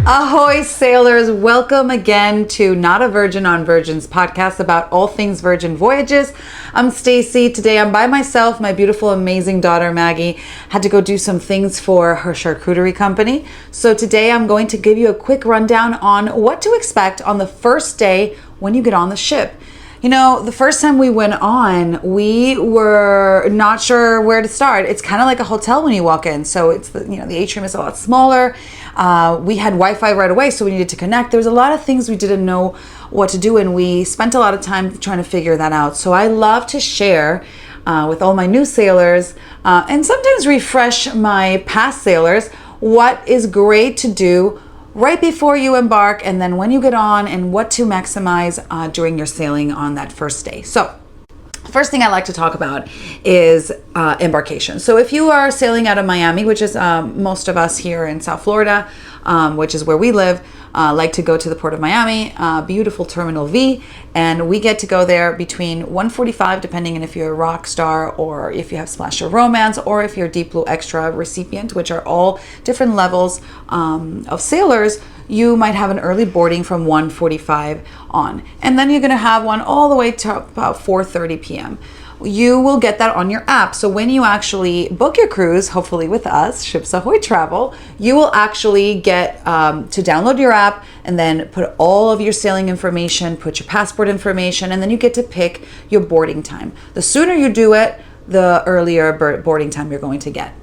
Ahoy sailors, welcome again to Not a Virgin on Virgins podcast about all things Virgin Voyages. I'm Stacey. Today I'm by myself. My beautiful, amazing daughter Maggie had to go do some things for her charcuterie company. So today I'm going to give you a quick rundown on what to expect on the first day when you get on the ship. You know, the first time we went on, we were not sure where to start. It's kind of like a hotel when you walk in. So it's the atrium is a lot smaller. We had Wi-Fi right away, so we needed to connect. There was a lot of things we didn't know what to do, and we spent a lot of time trying to figure that out. So I love to share with all my new sailors and sometimes refresh my past sailors what is great to do right before you embark and then when you get on, and what to maximize during your sailing on that first day. So first thing I like to talk about is embarkation. So if you are sailing out of Miami, which is most of us here in South Florida, which is where we live, like to go to the Port of Miami, beautiful Terminal V, and we get to go there between 1:45, depending on if you're a rock star or if you have Splash of Romance or if you're Deep Blue Extra recipient, which are all different levels of sailors. You might have an early boarding from 1:45 on, and then you're going to have one all the way to about 4:30 p.m. You will get that on your app. So when you actually book your cruise, hopefully with us, Ships Ahoy Travel, you will actually get to download your app and then put all of your sailing information, put your passport information, and then you get to pick your boarding time. The sooner you do it, the earlier boarding time you're going to get.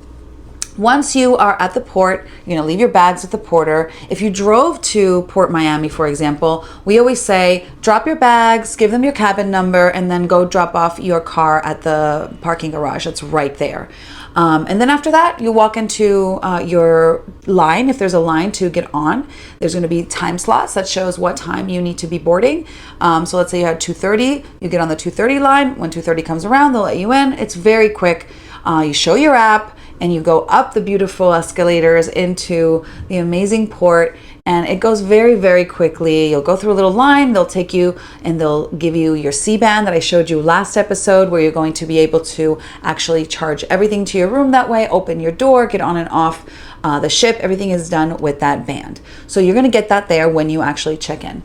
Once you are at the port, you're going to leave your bags with the porter. If you drove to Port Miami, for example, we always say, drop your bags, give them your cabin number, and then go drop off your car at the parking garage that's right there. And then after that, you walk into your line. If there's a line to get on, there's going to be time slots that shows what time you need to be boarding. So let's say you had 2:30, you get on the 2:30 line. When 2:30 comes around, they'll let you in. It's very quick. You show your app, and you go up the beautiful escalators into the amazing port, and it goes very, very quickly. You'll go through a little line, they'll take you and they'll give you your C-band that I showed you last episode, where you're going to be able to actually charge everything to your room that way, open your door, get on and off the ship. Everything is done with that band. So you're gonna get that there when you actually check in.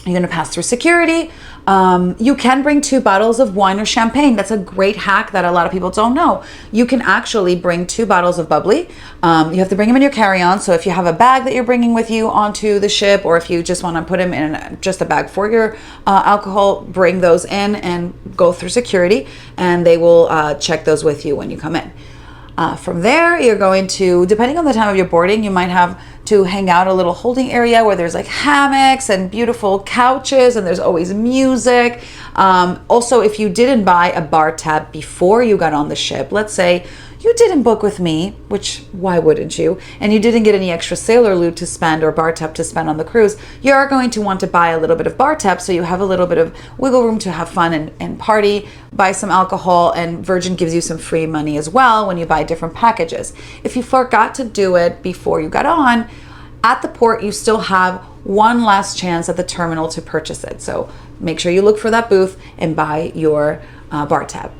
You're going to pass through security. You can bring 2 bottles of wine or champagne. That's a great hack that a lot of people don't know. You can actually bring 2 bottles of bubbly. You have to bring them in your carry-on. So if you have a bag that you're bringing with you onto the ship, or if you just want to put them in just a bag for your alcohol, bring those in and go through security, and they will check those with you when you come in. From there, you're going to, depending on the time of your boarding, you might have to hang out a little holding area where there's like hammocks and beautiful couches, and there's always music. Also, if you didn't buy a bar tab before you got on the ship, let's say you didn't book with me, which why wouldn't you? And you didn't get any extra sailor loot to spend or bar tab to spend on the cruise, you are going to want to buy a little bit of bar tab so you have a little bit of wiggle room to have fun and party, buy some alcohol, and Virgin gives you some free money as well when you buy different packages. If you forgot to do it before you got on, at the port you still have one last chance at the terminal to purchase it. So make sure you look for that booth and buy your bar tab.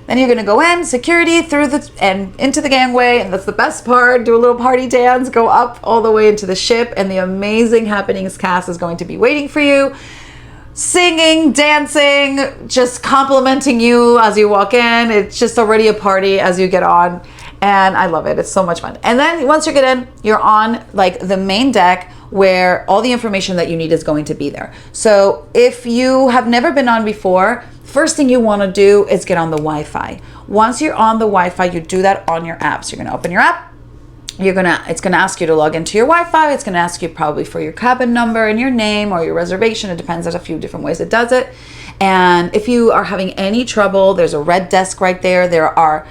Then you're going to go in, security, through and into the gangway, and that's the best part. Do a little party dance, go up all the way into the ship, and the amazing happenings cast is going to be waiting for you, singing, dancing, just complimenting you as you walk in. It's just already a party as you get on, and I love it. It's so much fun. And then once you get in, you're on like the main deck, where all the information that you need is going to be there. So if you have never been on before, first thing you want to do is get on the Wi-Fi. Once you're on the Wi-Fi, you do that on your app. So you're going to open your app. It's going to ask you to log into your Wi-Fi. It's going to ask you probably for your cabin number and your name or your reservation. It depends. There's a few different ways it does it. And if you are having any trouble, there's a red desk right there. There are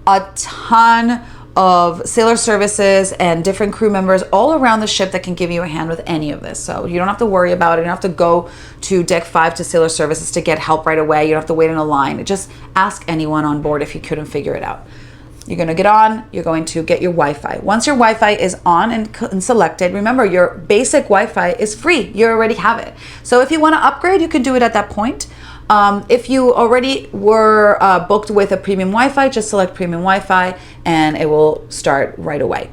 a ton of sailor services and different crew members all around the ship that can give you a hand with any of this. So you don't have to worry about it. You don't have to go to deck 5 to sailor services to get help right away. You don't have to wait in a line. Just ask anyone on board if you couldn't figure it out. You're going to get on, you're going to get your Wi-Fi. Once your Wi-Fi is on and selected, remember your basic Wi-Fi is free. You already have it. So if you want to upgrade, you can do it at that point. If you already were booked with a premium Wi-Fi, just select premium Wi-Fi and it will start right away.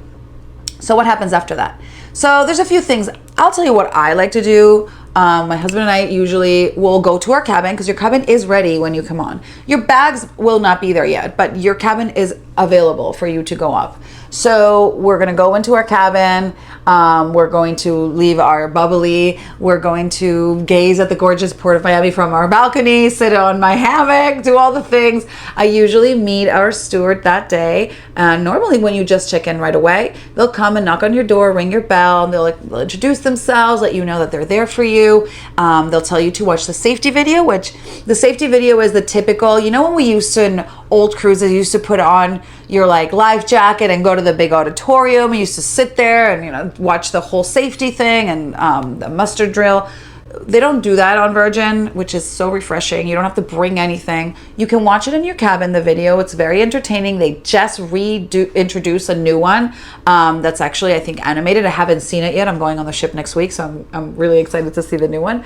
So what happens after that? So there's a few things. I'll tell you what I like to do. My husband and I usually will go to our cabin because your cabin is ready when you come on. Your bags will not be there yet, but your cabin is available for you to go up. So we're going to go into our cabin. We're going to leave our bubbly. We're going to gaze at the gorgeous Port of Miami from our balcony, sit on my hammock, do all the things. I usually meet our steward that day. Normally when you just check in right away, they'll come and knock on your door, ring your bell, and they'll introduce themselves, let you know that they're there for you. They'll tell you to watch the safety video, which the safety video is the typical, you know, when we used to in old cruises, you used to put on your like life jacket and go to the big auditorium. We used to sit there and, you know, watch the whole safety thing and the muster drill. They don't do that on Virgin, which is so refreshing. You don't have to bring anything. You can watch it in your cabin, the video. It's very entertaining. They just introduce a new one that's actually, I think, animated. I haven't seen it yet. I'm going on the ship next week, so I'm really excited to see the new one.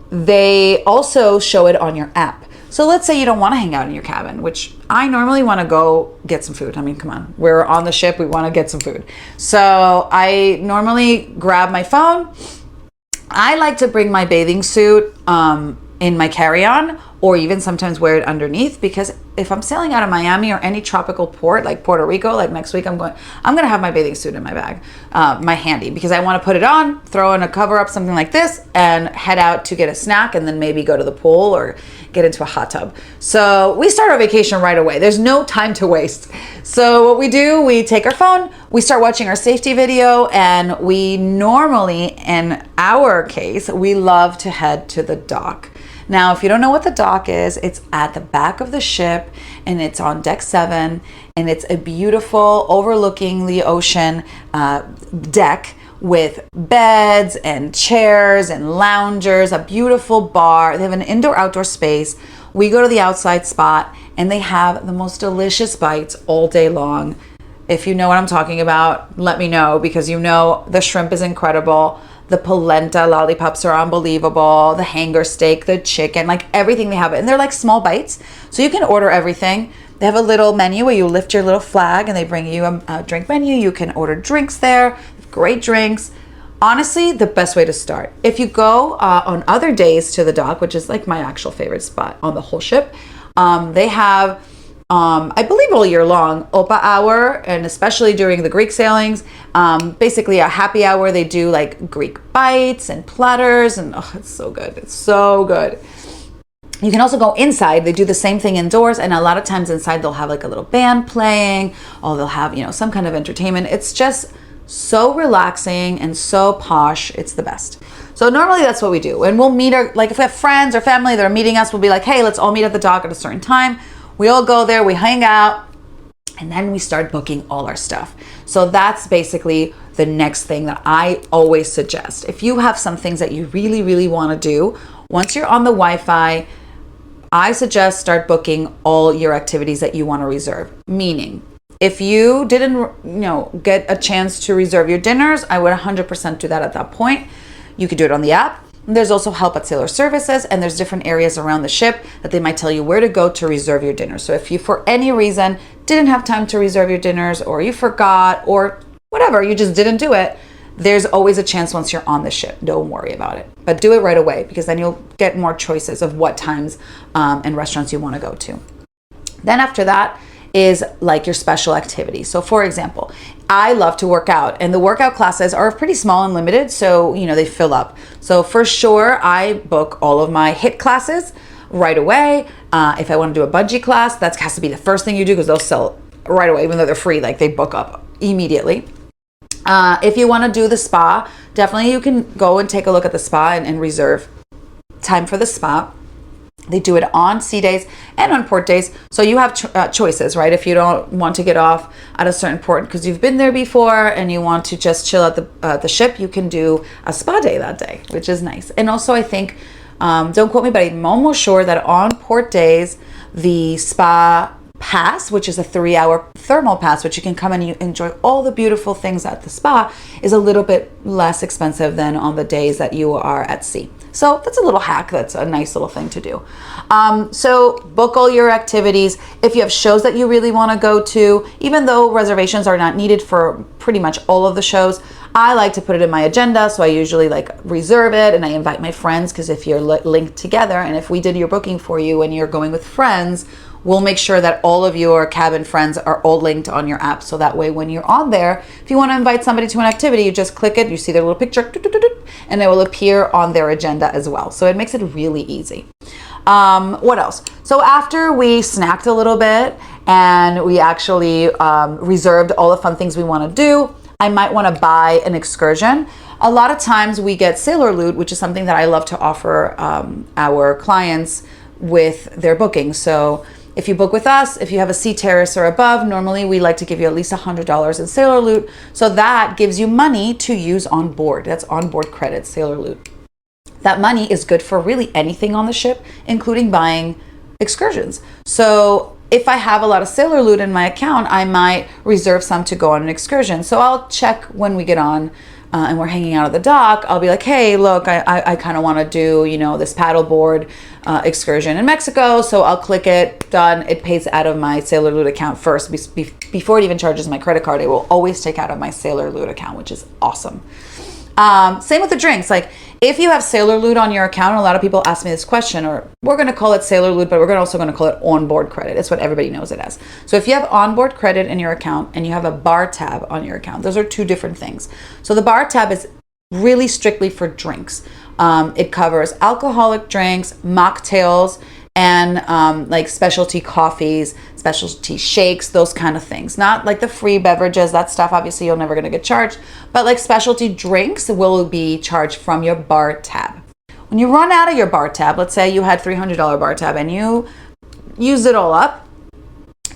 They also show it on your app. So let's say you don't want to hang out in your cabin, which I normally want to go get some food. I mean, come on, we're on the ship. We want to get some food. So I normally grab my phone. I like to bring my bathing suit in my carry-on, or even sometimes wear it underneath, because if I'm sailing out of Miami or any tropical port like Puerto Rico, like next week I'm gonna have my bathing suit in my bag, my handy, because I want to put it on, throw in a cover up, something like this, and head out to get a snack, and then maybe go to the pool or get into a hot tub. So we start our vacation right away. There's no time to waste. So what we do, we take our phone, we start watching our safety video, and we normally, in our case, we love to head to the dock. Now, if you don't know what the dock is, it's at the back of the ship, and it's on deck 7, and it's a beautiful overlooking the ocean deck with beds and chairs and loungers, a beautiful bar. They have an indoor-outdoor space. We go to the outside spot, and they have the most delicious bites all day long. If you know what I'm talking about, let me know, because you know the shrimp is incredible. The polenta lollipops are unbelievable. The hanger steak, the chicken, like everything they have. And they're like small bites. So you can order everything. They have a little menu where you lift your little flag and they bring you a drink menu. You can order drinks there. Great drinks. Honestly, the best way to start. If you go on other days to the dock, which is like my actual favorite spot on the whole ship, they have, I believe all year long, Opa hour, and especially during the Greek sailings, basically a happy hour. They do like Greek bites and platters, and oh, it's so good. It's so good. You can also go inside. They do the same thing indoors, and a lot of times inside they'll have like a little band playing, or they'll have, you know, some kind of entertainment. It's just so relaxing and so posh. It's the best. So normally that's what we do. And we'll meet like if we have friends or family that are meeting us, we'll be like, hey, let's all meet at the dock at a certain time. We all go there, we hang out, and then we start booking all our stuff. So that's basically the next thing that I always suggest. If you have some things that you really, really want to do, once you're on the Wi-Fi, I suggest start booking all your activities that you want to reserve. Meaning, if you didn't, get a chance to reserve your dinners, I would 100% do that at that point. You could do it on the app. There's also help at Sailor Services, and there's different areas around the ship that they might tell you where to go to reserve your dinner. So if you, for any reason, didn't have time to reserve your dinners, or you forgot, or whatever, you just didn't do it, there's always a chance once you're on the ship. Don't worry about it. But do it right away, because then you'll get more choices of what times and restaurants you want to go to. Then after that is like your special activities. So for example, I love to work out, and the workout classes are pretty small and limited, so they fill up. So for sure, I book all of my HIIT classes right away. If I want to do a bungee class, that has to be the first thing you do, because they'll sell right away, even though they're free. Like, they book up immediately. If you want to do the spa, definitely you can go and take a look at the spa and reserve time for the spa. They do it on sea days and on port days. So you have choices, right? If you don't want to get off at a certain port because you've been there before and you want to just chill at the ship, you can do a spa day that day, which is nice. And also, I think, don't quote me, but I'm almost sure that on port days, the spa pass, which is a 3-hour thermal pass, which you can come and you enjoy all the beautiful things at the spa, is a little bit less expensive than on the days that you are at sea. So that's a little hack. That's a nice little thing to do. So book all your activities. If you have shows that you really want to go to, even though reservations are not needed for pretty much all of the shows, I like to put it in my agenda. So I usually like reserve it and I invite my friends, because if you're linked together and if we did your booking for you and you're going with friends, we'll make sure that all of your cabin friends are all linked on your app. So that way when you're on there, if you want to invite somebody to an activity, you just click it, you see their little picture, and it will appear on their agenda as well. So it makes it really easy. What else? So after we snacked a little bit and we actually reserved all the fun things we want to do, I might want to buy an excursion. A lot of times we get sailor loot, which is something that I love to offer our clients with their booking. So if you book with us, if you have a sea terrace or above, normally we like to give you at least $100 in sailor loot. So that gives you money to use on board. That's onboard credit, sailor loot. That money is good for really anything on the ship, including buying excursions. So if I have a lot of sailor loot in my account, I might reserve some to go on an excursion. So I'll check when we get on and we're hanging out at the dock. I'll be like, hey, look, I kind of want to do, this paddleboard excursion in Mexico. So I'll click it, done. It pays out of my sailor loot account first. Before it even charges my credit card, it will always take out of my sailor loot account, which is awesome. Same with the drinks. Like if you have sailor loot on your account, a lot of people ask me this question, or we're going to call it sailor loot, but we're also going to call it onboard credit. It's what everybody knows it as. So if you have onboard credit in your account and you have a bar tab on your account, those are two different things. So the bar tab is really strictly for drinks. It covers alcoholic drinks, mocktails, and like specialty coffees, specialty shakes, those kind of things. Not like the free beverages, that stuff obviously you're never going to get charged, but like specialty drinks will be charged from your bar tab. When you run out of your bar tab, let's say you had $300 bar tab and you used it all up,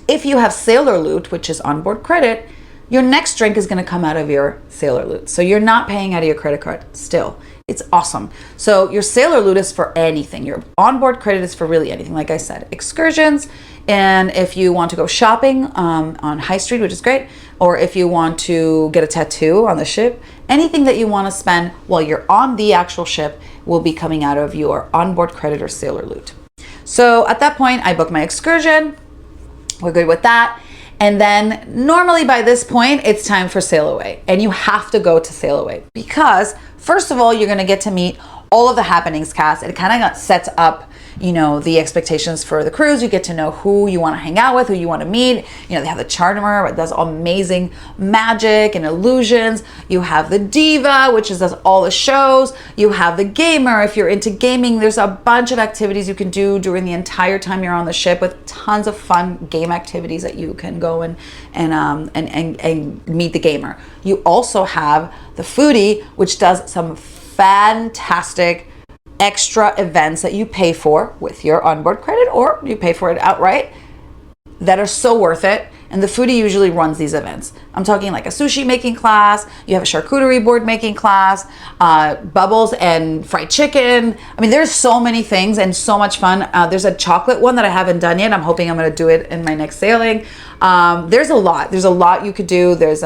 if you have sailor loot, which is onboard credit, your next drink is going to come out of your sailor loot. So you're not paying out of your credit card still. It's awesome. So your sailor loot is for anything. Your onboard credit is for really anything. Like I said, excursions. And if you want to go shopping on High Street, which is great, or if you want to get a tattoo on the ship, anything that you want to spend while you're on the actual ship will be coming out of your onboard credit or sailor loot. So at that point, I book my excursion. We're good with that. And then normally by this point, it's time for sail away. And you have to go to sail away because first of all, you're going to get to meet all of the happenings cast. It kind of sets up, the expectations for the cruise. You get to know who you want to hang out with, who you want to meet. They have the charmer, that does amazing magic and illusions. You have the diva, which does all the shows. You have the gamer. If you're into gaming, there's a bunch of activities you can do during the entire time you're on the ship with tons of fun game activities that you can go and meet the gamer. You also have the foodie, which does some fantastic extra events that you pay for with your onboard credit or you pay for it outright that are so worth it. And the foodie usually runs these events. I'm talking like a sushi making class, you have a charcuterie board making class, bubbles and fried chicken. I mean, there's so many things and so much fun. There's a chocolate one that I haven't done yet. I'm hoping I'm going to do it in my next sailing. There's a lot you could do. There's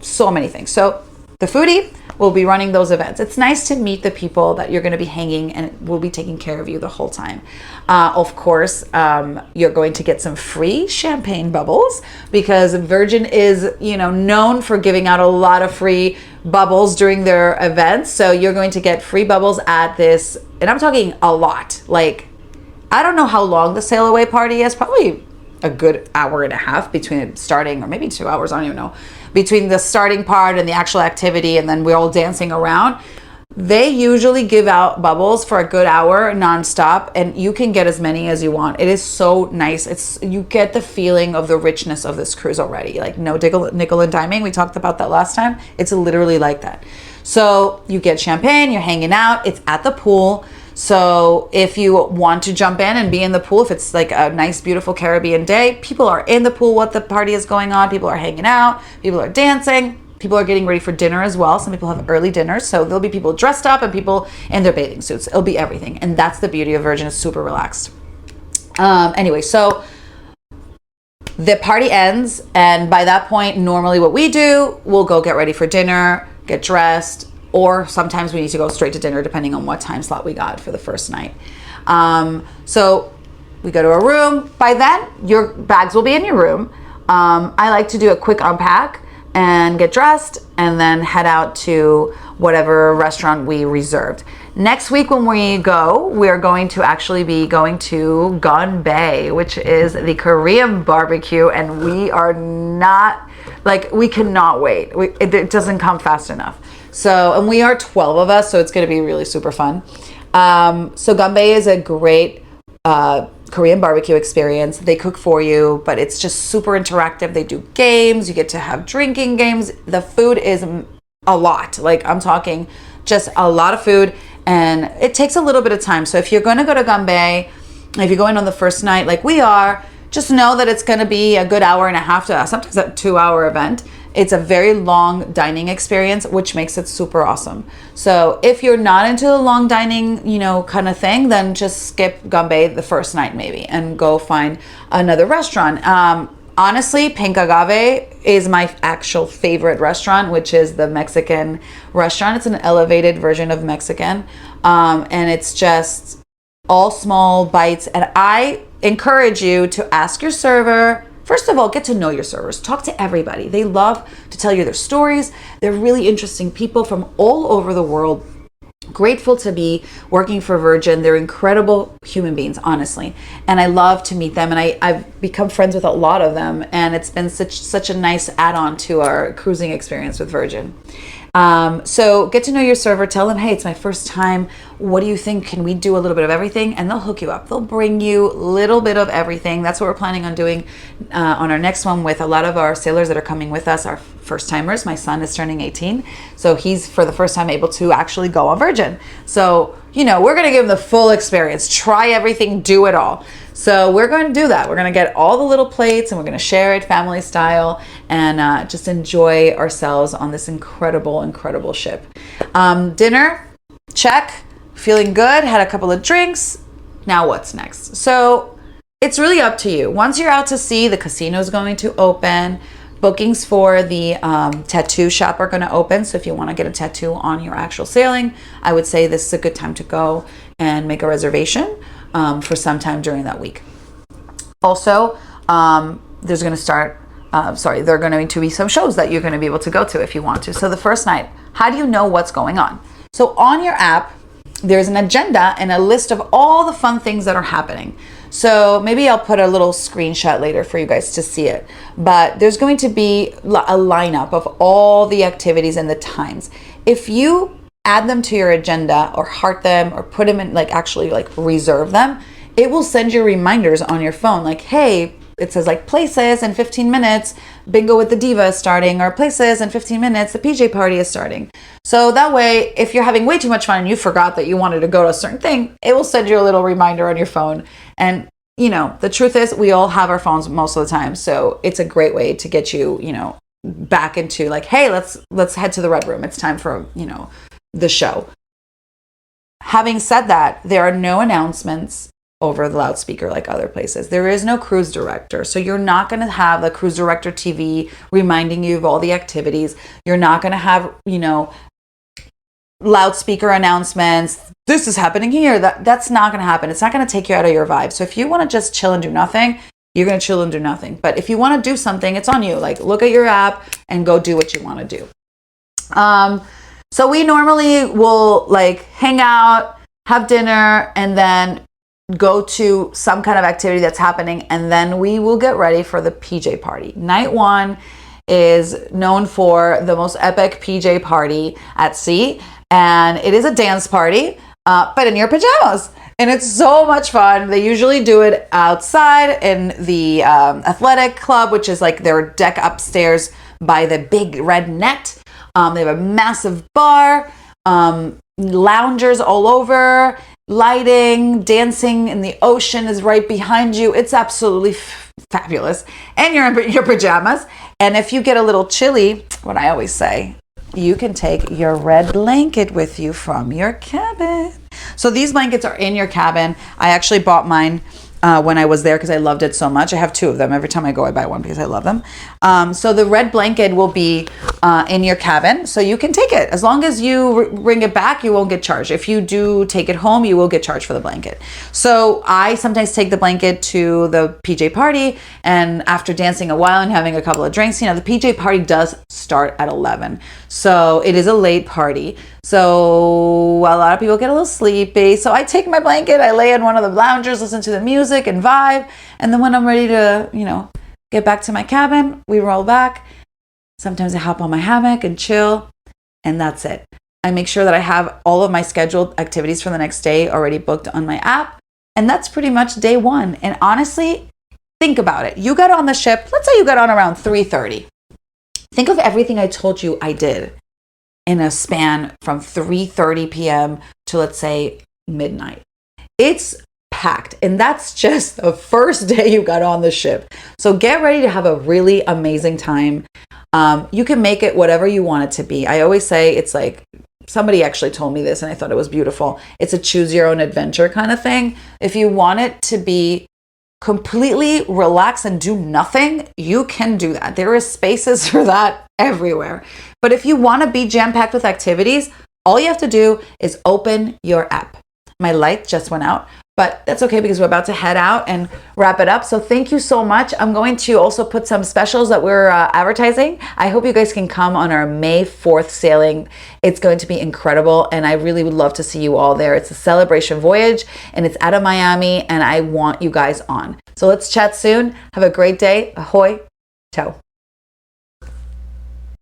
so many things. So the foodie will be running those events. It's nice to meet the people that you're going to be hanging and will be taking care of you the whole time. Of course, you're going to get some free champagne bubbles because Virgin is, known for giving out a lot of free bubbles during their events. So you're going to get free bubbles at this, and I'm talking a lot. Like, I don't know how long the sail away party is, probably a good hour and a half between it starting, or maybe 2 hours, I don't even know, between the starting part and the actual activity, and then we're all dancing around. They usually give out bubbles for a good hour nonstop, and you can get as many as you want. It is so nice. You get the feeling of the richness of this cruise already. Like no nickel and diming. We talked about that last time. It's literally like that. So you get champagne, you're hanging out, it's at the pool. So if you want to jump in and be in the pool, if it's like a nice, beautiful Caribbean day, people are in the pool while the party is going on. People are hanging out. People are dancing. People are getting ready for dinner as well. Some people have early dinners. So there'll be people dressed up and people in their bathing suits. It'll be everything. And that's the beauty of Virgin. It's super relaxed. Anyway, so the party ends. And by that point, normally what we do, we'll go get ready for dinner, get dressed, or sometimes we need to go straight to dinner depending on what time slot we got for the first night. So we go to a room. By then, your bags will be in your room. I like to do a quick unpack and get dressed and then head out to whatever restaurant we reserved. Next week when we go, we're going to actually be going to Gunbae, which is the Korean barbecue, and we are not, like, we cannot wait. It doesn't come fast enough. So, and we are 12 of us, so it's going to be really super fun. So Gunbae is a great Korean barbecue experience. They cook for you, but it's just super interactive. They do games. You get to have drinking games. The food is a lot. Like, I'm talking just a lot of food, and it takes a little bit of time. So if you're going to go to Gunbae, if you're going on the first night like we are, just know that it's going to be a good hour and a half to sometimes a 2-hour event. It's a very long dining experience, which makes it super awesome. So if you're not into the long dining, you know, kind of thing, then just skip Gunbae the first night maybe and go find another restaurant. Honestly, Pink Agave is my actual favorite restaurant, which is the Mexican restaurant. It's an elevated version of Mexican. And it's just all small bites. And I encourage you to ask your server. First of all, get to know your servers. Talk to everybody. They love to tell you their stories. They're really interesting people from all over the world. Grateful to be working for Virgin. They're incredible human beings, honestly. And I love to meet them. And I've become friends with a lot of them. And it's been such a nice add-on to our cruising experience with Virgin. So get to know your server. Tell them, hey, it's my first time. What do you think? Can we do a little bit of everything? And they'll hook you up. They'll bring you a little bit of everything. That's what we're planning on doing on our next one with a lot of our sailors that are coming with us, our first timers. My son is turning 18. So he's for the first time able to actually go on Virgin. So, you know, we're going to give him the full experience. Try everything, do it all. So we're going to do that. We're going to get all the little plates and we're going to share it family style and just enjoy ourselves on this incredible, incredible ship. Dinner, check. Feeling good. Had a couple of drinks. Now what's next? So it's really up to you. Once you're out to sea, the casino is going to open. Bookings for the tattoo shop are going to open. So if you want to get a tattoo on your actual sailing, I would say this is a good time to go and make a reservation for some time during that week. Also, there's going to start, there are going to be some shows that you're going to be able to go to if you want to. So the first night, how do you know what's going on? So on your app, there's an agenda and a list of all the fun things that are happening. So maybe I'll put a little screenshot later for you guys to see it. But there's going to be a lineup of all the activities and the times. If you add them to your agenda or heart them or put them in, like actually like reserve them, it will send you reminders on your phone like, hey, it says like places in 15 minutes, bingo with the diva is starting, or places in 15 minutes, the PJ party is starting. So that way, if you're having way too much fun and you forgot that you wanted to go to a certain thing, it will send you a little reminder on your phone. And, you know, the truth is we all have our phones most of the time. So it's a great way to get you, you know, back into like, hey, let's head to the Red Room. It's time for, you know, the show. Having said that, there are no announcements over the loudspeaker like other places. There is no cruise director. So you're not going to have the cruise director TV reminding you of all the activities. You're not going to have, you know, loudspeaker announcements. This is happening here. That's not going to happen. It's not going to take you out of your vibe. So if you want to just chill and do nothing, you're going to chill and do nothing. But if you want to do something, it's on you. Like look at your app and go do what you want to do. So we normally will like hang out, have dinner, and then go to some kind of activity that's happening, and then we will get ready for the PJ party. Night one is known for the most epic PJ party at sea, and it is a dance party, but in your pajamas. And it's so much fun. They usually do it outside in the athletic club, which is like their deck upstairs by the big red net. They have a massive bar, loungers all over, lighting, dancing in the ocean is right behind you. It's absolutely fabulous. And you're in your pajamas. And if you get a little chilly, what I always say, you can take your red blanket with you from your cabin. So these blankets are in your cabin. I actually bought mine when I was there because I loved it so much. I have 2 of them. Every time I go, I buy one because I love them. So the red blanket will be in your cabin. So you can take it. As long as you bring it back, you won't get charged. If you do take it home, you will get charged for the blanket. So I sometimes take the blanket to the PJ party, and after dancing a while and having a couple of drinks, the PJ party does start at 11. So it is a late party. So a lot of people get a little sleepy. So I take my blanket, I lay in one of the loungers, listen to the music and vibe. And then when I'm ready to, get back to my cabin, we roll back. Sometimes I hop on my hammock and chill, and that's it. I make sure that I have all of my scheduled activities for the next day already booked on my app. And that's pretty much day 1. And honestly, think about it. You got on the ship, let's say you got on around 3:30. Think of everything I told you I did in a span from 3:30 p.m. to, let's say, midnight. It's packed, and that's just the first day you got on the ship. So get ready to have a really amazing time. You can make it whatever you want it to be. I always say it's like, somebody actually told me this and I thought it was beautiful. It's a choose your own adventure kind of thing. If you want it to be completely relax and do nothing, you can do that. There is spaces for that everywhere. But if you want to be jam-packed with activities, all you have to do is open your app. My light just went out, but that's okay because we're about to head out and wrap it up. So thank you so much. I'm going to also put some specials that we're advertising. I hope you guys can come on our May 4th sailing. It's going to be incredible, and I really would love to see you all there. It's a celebration voyage, and it's out of Miami, and I want you guys on. So let's chat soon. Have a great day. Ahoy. Ciao.